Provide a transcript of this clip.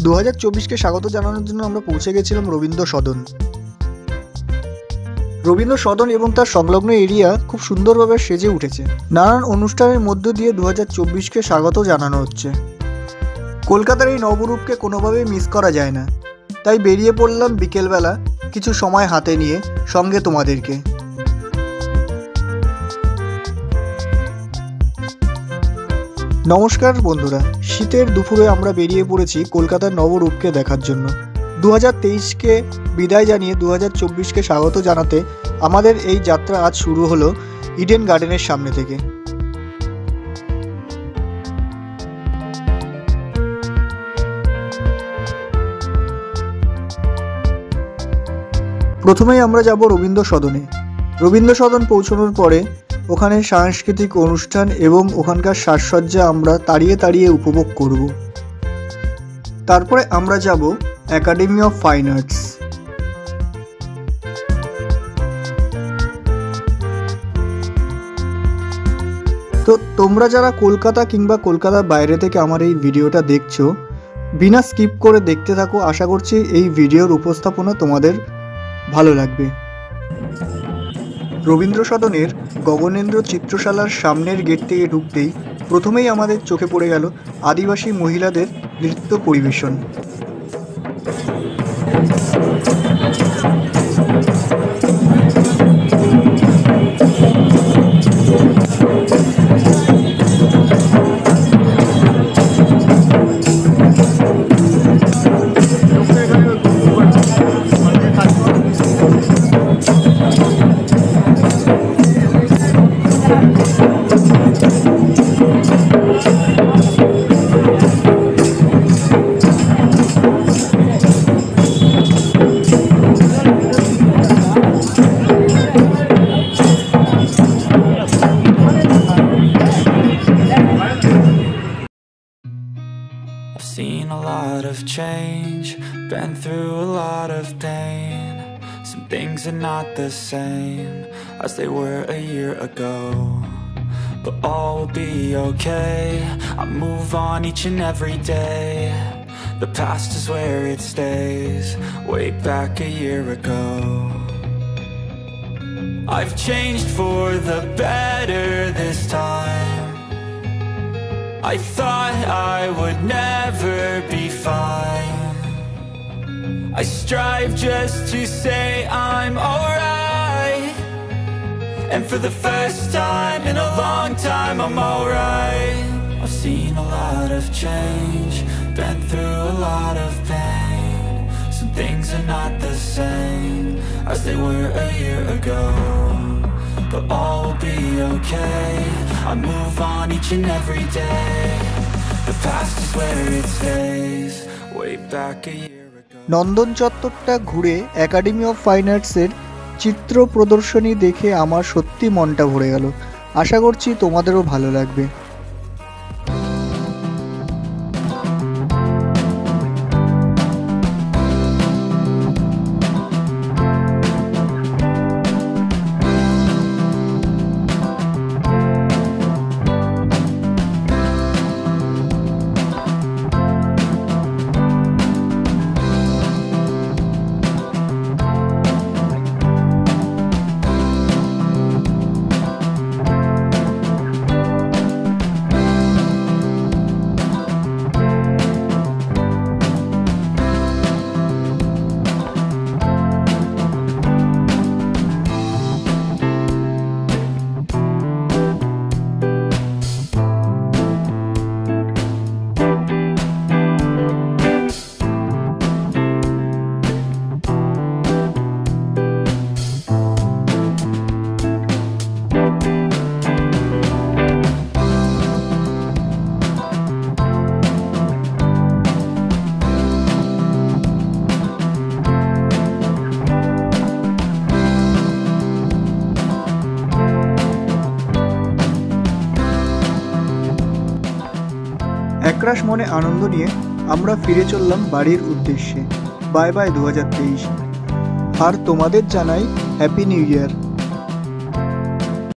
2024কে স্বাগত জানানোর জন্য আমরা পৌঁছে গেছিলাম রবীন্দ্র সদন। রবীন্দ্র সদন এবং তার সংলগ্ন এরিয়া খুব সুন্দরভাবে সেজে উঠেছে। নানান অনুষ্ঠানের মধ্য দিয়ে 2024কে স্বাগত জানানো হচ্ছে। কলকাতার এই নবরূপকে কোনোভাবেই মিস করা যায় না, তাই বেরিয়ে পড়লাম বিকেলবেলা কিছু সময় হাতে নিয়ে সঙ্গে তোমাদেরকে। নমস্কার বন্ধুরা, শীতের দুপুরে আমরা বেরিয়ে পড়েছি কলকাতার নবরূপকে দেখার জন্য। 2023কে বিদায় জানিয়ে 2024কে স্বাগত জানাতে আমাদের এই যাত্রা আজ শুরু হলো ইডেন গার্ডেনের সামনে থেকে। প্রথমেই আমরা যাব রবীন্দ্র সদনে। রবীন্দ্র সদন পৌঁছানোর পরে ওখানে সাংস্কৃতিক অনুষ্ঠান এবং ওখানকার সাজসজ্জা আমরা তাড়িয়ে তাড়িয়ে উপভোগ করব। তারপরে আমরা যাব একাডেমি অফ ফাইন আর্টস। তো তোমরা যারা কলকাতা কিংবা কলকাতার বাইরে থেকে আমার এই ভিডিওটা দেখছো, বিনা স্কিপ করে দেখতে থাকো। আশা করছি এই ভিডিওর উপস্থাপনা তোমাদের ভালো লাগবে। রবীন্দ্র সদনের গগনেন্দ্র চিত্রশালার সামনের গেট থেকে ঢুকতেই প্রথমেই আমাদের চোখে পড়ে গেল আদিবাসী মহিলাদের নৃত্য পরিবেশন। Seen a lot of change, been through a lot of pain. Some things are not the same as they were a year ago, but all will be okay. I move on each and every day. The past is where it stays, way back a year ago. I've changed for the better this time. I thought I would never be fine. I strive just to say I'm alright, and for the first time in a long time I'm alright. I've seen a lot of change, been through a lot of pain. Some things are not the same as they were a year ago, but all will be okay. I move on each and every day. The past is where it stays, way back a year ago. নন্দন চত্বরটা ঘুরে academy of fine আর্টসের চিত্র প্রদর্শনী দেখে আমার সত্যি মনটা ভরে গেল। আশা করছি তোমাদেরও ভালো লাগবে। একরাশ মনে আনন্দ নিয়ে আমরা ফিরে চললাম বাড়ির উদ্দেশ্যে। বাই বাই 2023, আর তোমাদের জানাই হ্যাপি নিউ ইয়ার।